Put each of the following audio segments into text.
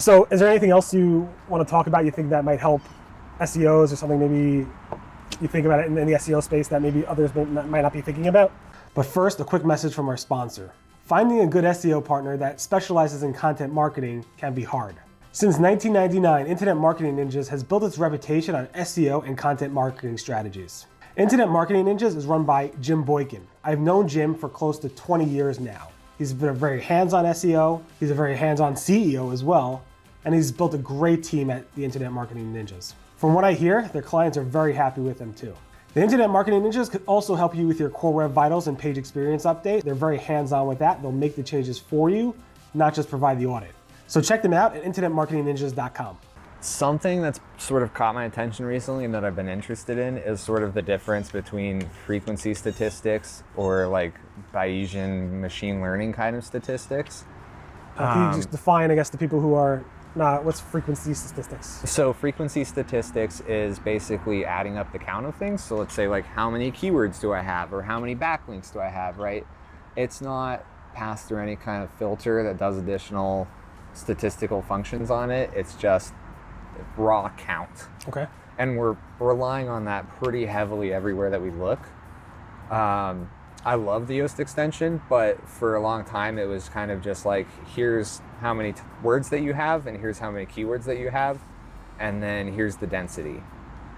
So is there anything else you want to talk about you think that might help SEOs, or something maybe you think about it in the SEO space that maybe others might not be thinking about? But first, a quick message from our sponsor. Finding a good SEO partner that specializes in content marketing can be hard. Since 1999, Internet Marketing Ninjas has built its reputation on SEO and content marketing strategies. Internet Marketing Ninjas is run by Jim Boykin. I've known Jim for close to 20 years now. He's been a very hands-on SEO, he's a very hands-on CEO as well, and he's built a great team at the Internet Marketing Ninjas. From what I hear, their clients are very happy with them too. The Internet Marketing Ninjas could also help you with your core web vitals and page experience update. They're very hands-on with that. They'll make the changes for you, not just provide the audit. So check them out at internetmarketingninjas.com. Something that's sort of caught my attention recently and that I've been interested in is sort of the difference between frequency statistics or like Bayesian machine learning kind of statistics. Can you just define, I guess, the people who are not, what's frequency statistics? So frequency statistics is basically adding up the count of things. So let's say like how many keywords do I have or how many backlinks do I have, right? It's not passed through any kind of filter that does additional statistical functions on it. It's just raw count. Okay. And we're relying on that pretty heavily everywhere that we look. I love the Yoast extension, but for a long time it was kind of just like, here's how many words that you have and here's how many keywords that you have, and then here's the density.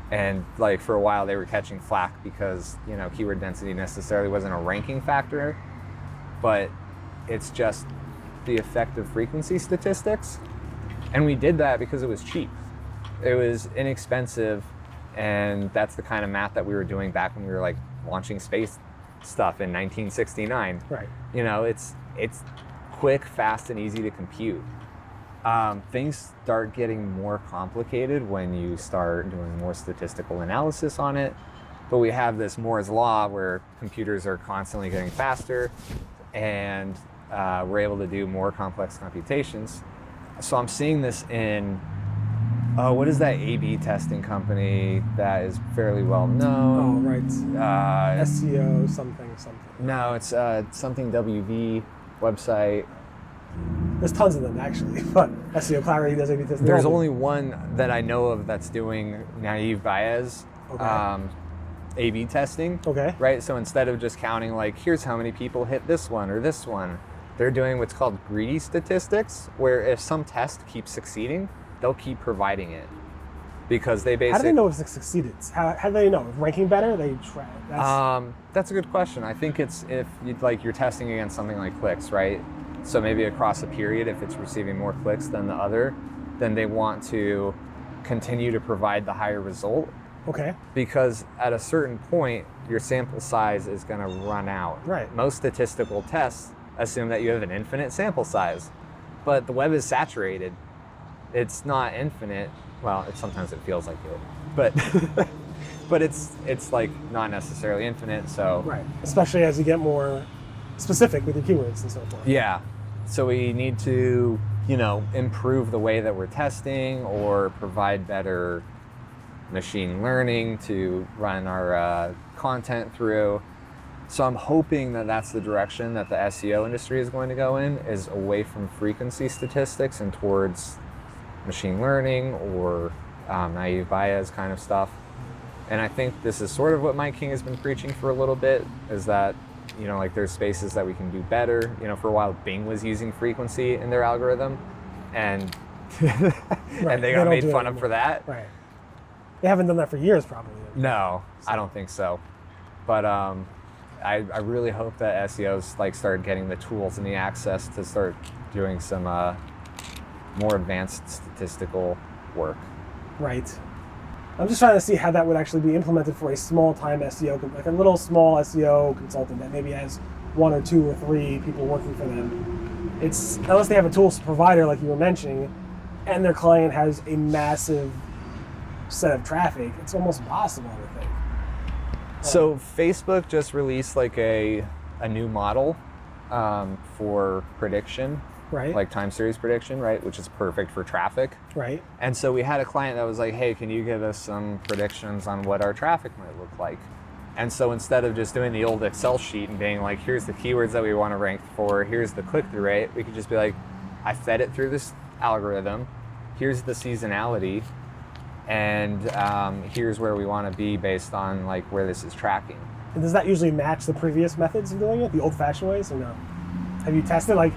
And like for a while they were catching flack because, you know, keyword density necessarily wasn't a ranking factor, but it's just the effective frequency statistics. And we did that because it was cheap. It was inexpensive, and that's the kind of math that we were doing back when we were like launching space stuff in 1969. Right. You know, it's quick, fast, and easy to compute. Things start getting more complicated when you start doing more statistical analysis on it. But we have this Moore's law where computers are constantly getting faster, and we're able to do more complex computations. So I'm seeing this in, what is that A/B testing company that is fairly well known? Oh, right. SEO something. No, it's something WV website. There's tons of them actually, but SEO Clarity does A/B testing. There's only one that I know of that's doing naive bias A/B testing. Okay. Right, so instead of just counting like, here's how many people hit this one or this one, they're doing what's called greedy statistics, where if some test keeps succeeding, they'll keep providing it because they basically. How do they know if it succeeded? How do they know? If ranking better, they try. That's a good question. I think it's if you're testing against something like clicks, right? So maybe across a period, if it's receiving more clicks than the other, then they want to continue to provide the higher result. Okay. Because at a certain point, your sample size is going to run out. Right. Most statistical tests assume that you have an infinite sample size, but the web is saturated. It's not infinite. Well, sometimes it feels like it, but but it's like not necessarily infinite. So right, especially as you get more specific with your keywords and so forth. Yeah, so we need to, you know, improve the way that we're testing or provide better machine learning to run our content through. So I'm hoping that that's the direction that the SEO industry is going to go in, is away from frequency statistics and towards machine learning or naive bias kind of stuff. And I think this is sort of what Mike King has been preaching for a little bit, is that, you know, like there's spaces that we can do better. You know, for a while Bing was using frequency in their algorithm, and and they got made fun of for that. Right. They haven't done that for years, probably. No, I don't think so. But I really hope that SEOs like start getting the tools and the access to start doing some more advanced statistical work. Right. I'm just trying to see how that would actually be implemented for a small-time SEO, like a little small SEO consultant that maybe has 1 or 2 or 3 people working for them. It's, unless they have a tools provider like you were mentioning, and their client has a massive set of traffic, it's almost impossible, I think. So Facebook just released like a new model for prediction. Right. Like time series prediction, right? Which is perfect for traffic. Right. And so we had a client that was like, hey, can you give us some predictions on what our traffic might look like? And so instead of just doing the old Excel sheet and being like, here's the keywords that we want to rank for, here's the click-through rate, we could just be like, I fed it through this algorithm, here's the seasonality, and here's where we want to be based on like where this is tracking. And does that usually match the previous methods of doing it, the old-fashioned ways, or no? Have you tested, like?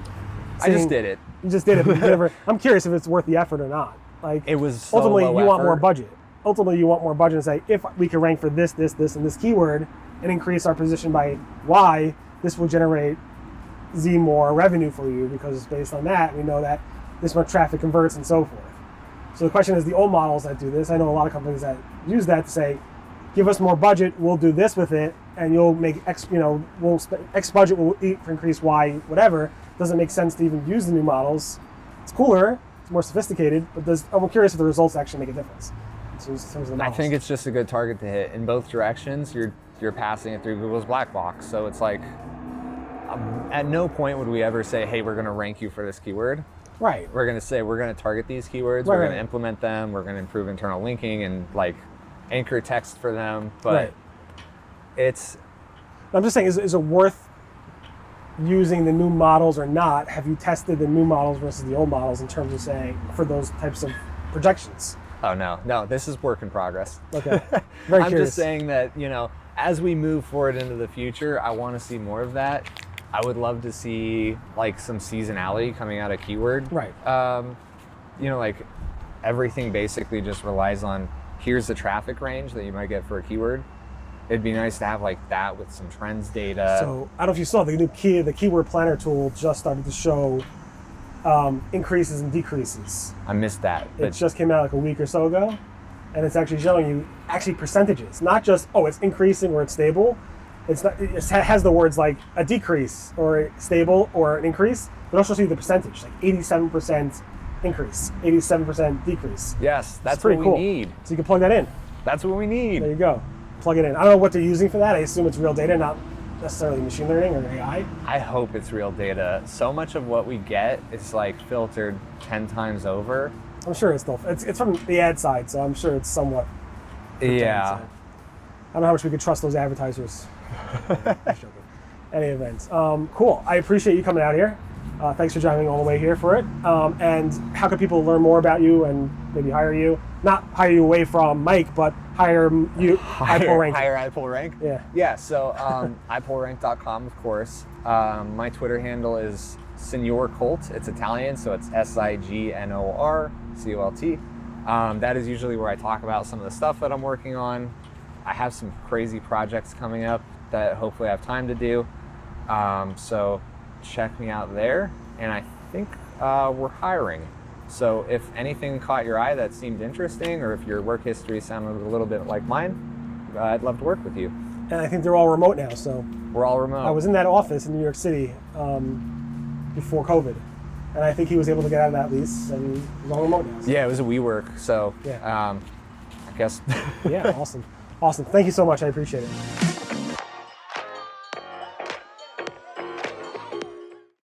I just did it. You just did it. But you never, I'm curious if it's worth the effort or not. Like, It was so ultimately low you want effort. more budget. Ultimately, you want more budget and say, if we can rank for this, this, this, and this keyword, and increase our position by Y, this will generate Z more revenue for you, because based on that, we know that this much traffic converts and so forth. So the question is, the old models that do this, I know a lot of companies that use that to say, give us more budget, we'll do this with it, and you'll make X, we'll spend X budget will increase Y, whatever. Doesn't make sense to even use the new models. It's cooler, it's more sophisticated, but I'm curious if the results actually make a difference in terms of the I models. think it's just a good target to hit in both directions. You're passing it through Google's black box, so it's like at no point would we ever say, hey, we're going to rank you for this keyword. Right. We're going to say we're going to target these keywords, Right, we're going right. to implement them, we're going to improve internal linking and like anchor text for them, but Right. it's I'm just saying, is it worth using the new models or not? Have you tested the new models versus the old models in terms of saying for those types of projections? oh no, this is work in progress. Okay. Very I'm curious. just saying that, as we move forward into the future, I want to see more of that. I would love to see like some seasonality coming out of keyword. Right. Like everything basically just relies on here's the traffic range that you might get for a keyword. It'd be nice to have like that with some trends data. So I don't know if you saw the new the keyword planner tool just started to show increases and decreases. I missed that. It just came out like a week or so ago, and it's actually showing you percentages, not just it's increasing or it's stable. It's not. It has the words like a decrease or a stable or an increase, but also shows you the percentage, like 87% increase, 87% decrease. Yes, that's pretty what cool. we need. So you can plug that in. That's what we need. There you go. Plug it in. I don't know what they're using for that. I assume it's real data, not necessarily machine learning or AI. I hope it's real data. So much of what we get is like filtered 10 times over. I'm sure it's still. It's from the ad side, so I'm sure it's somewhat. Yeah. I don't know how much we could trust those advertisers. Just joking. Any events. Cool. I appreciate you coming out here. Thanks for driving all the way here for it. And how can people learn more about you and maybe hire you? Not hire you away from Mike, but hire you. iPullRank. Hire iPullRank? Yeah. Yeah, so iPullRank.com, of course. My Twitter handle is Signor Colt. It's Italian, so it's SIGNORCOLT. That is usually where I talk about some of the stuff that I'm working on. I have some crazy projects coming up that hopefully I have time to do. So check me out there. And I think we're hiring. So if anything caught your eye that seemed interesting, or if your work history sounded a little bit like mine, I'd love to work with you. And I think they're all remote now, so. We're all remote. I was in that office in New York City before COVID, and I think he was able to get out of that lease, and he's all remote now. So. Yeah, it was a WeWork, so Yeah. I guess. Yeah, awesome. Awesome. Thank you so much. I appreciate it.